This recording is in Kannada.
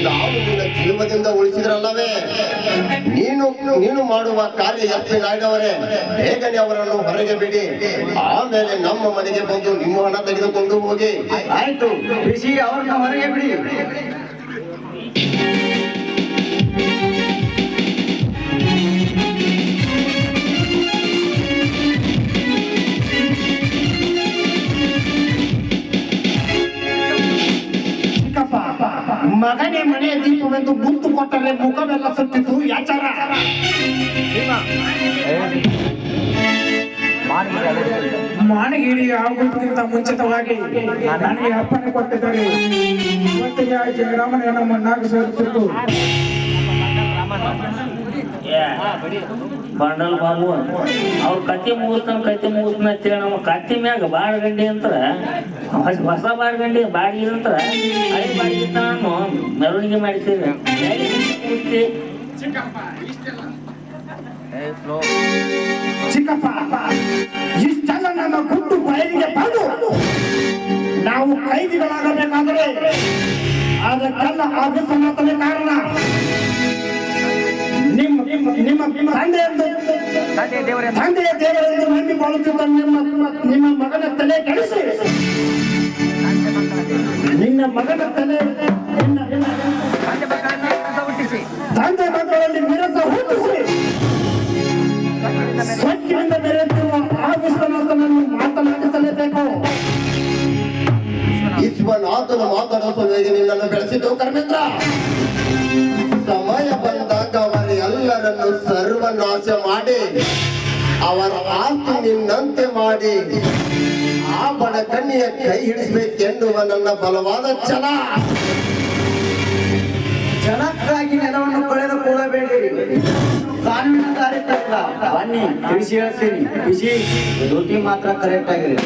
ನಾವು ನಿನ್ನ ಜೀವದಿಂದ ಉಳಿಸಿದ್ರಲ್ಲವೇ? ನೀನು ನೀನು ಮಾಡುವ ಕಾರ್ಯ ಎಪ್ಪಿ ನಾಯ್ಡವರೇ, ಬೇಗನೆ ಅವರನ್ನು ಹೊರಗೆ ಬಿಡಿ. ಆಮೇಲೆ ನಮ್ಮ ಮನೆಗೆ ಬಂದು ನಿಮ್ಮ ಹಣ ತೆಗೆದುಕೊಂಡು ಹೋಗಿ. ಆಯ್ತು ಋಷಿ, ಅವ್ರನ್ನ ಹೊರಗೆ ಬಿಡಿ. ಮಗನೇ ಮನೆಯ ದೀಪವೆಂದು ಗುಂತು ಕೊಟ್ಟರೆ ಮುಖವೆಲ್ಲ ಸುತ್ತಿತು ಯಾಚಾರ. ಮಾನಗಿರಿ ಆಗುವುದಕ್ಕಿಂತ ಮುಂಚಿತವಾಗಿ ನನಗೆ ಅಪ್ಪಣೆ ಕೊಟ್ಟಿದ್ದಾರೆ. ಇವತ್ತಿಗೆ ಜಯರಾಮನ ನಮ್ಮ ನಾಗಸರಿಸಿದ್ದು ಬಂಡಲ್ ಬಾಬು ಅವ್ರ ಕತ್ತಿ ಮುಗಿಸ್ತಾನ ಅಂತೇಳಿ ನಮ್ಮ ಕತ್ತಿ ಮ್ಯಾಗ ಬಾಳ್ಗಂಡಿ ಅಂತ ಹೊಸ ಬಾಳ್ಗಂಡಿ ಬಾಡಿಗೆ ಅಂತ ಹಳೆ ಬಾಡಿಗೆ ನಾನು ಮೆರವಣಿಗೆ ಮಾಡಿದ್ದೇವೆ. ಚಿಕ್ಕಪ್ಪ, ಇಷ್ಟೆಲ್ಲ ನಮ್ಮ ಗುಟ್ಟು ಬಯಲಿಗೆ ಬಂದು ನಾವು ಕೈದಿಗಳಾಗಬೇಕಾದರೆ ಅದಕ್ಕೆಲ್ಲ ಅಭಿಸಮ್ಮತನೇ ಕಾರಣ. ನಿಮ್ಮ ತಂದೆಯ ದೇವರೆಂದು ನಂಬಿಕೊಳ್ಳುತ್ತಿದ್ದ ನಿಮ್ಮ ಮಗನ ತಲೆ ಕೆಡಿಸಿ, ನಿನ್ನ ಮಗನ ತಲೆ ತಂದೆ ಮಕ್ಕಳಲ್ಲಿ ವಿರಸ ಹುಟ್ಟಿಸಿ ಸ್ವಚ್ಛದಿಂದ ಬೆರೆತಿರುವ ಆ ವಿಶ್ವನಾಥನನ್ನು ಮಾತನಾಡಿಸಲೇಬೇಕು. ವಿಶ್ವನಾಥನ ಮಾತನಾಡುವ ನಿನ್ನನ್ನು ಬೆಳೆಸಿದ್ದು ಕರ್ಮೇಂದ್ರ. ಸಮಯ ಬಂದಾಗ ಅವರೆಲ್ಲರನ್ನು ಸರ್ವನಾಶ ಮಾಡಿ ಅವರ ಆಸ್ತಿ ನಿನ್ನಂತೆ ಮಾಡಿ ಆ ಬಡ ಕಣ್ಣಿಯ ಕೈ ಹಿಡಿಸಬೇಕೆನ್ನುವ ನನ್ನ ಬಲವಾದ ಛಲ. ಜನಕ್ಕಾಗಿ ನೆಲವನ್ನು ಕಳೆದುಕೊಳ್ಳಬೇಡಿ. ಕಾನೂನಿನ ಕಾರ್ಯಕ್ರಮ ಬನ್ನಿ ತಿಳಿಸಿ ಹೇಳ್ತೀನಿ. ಋಷಿ ಡ್ಯೂಟಿ ಮಾತ್ರ ಕರೆಕ್ಟ್ ಆಗಿದೆ.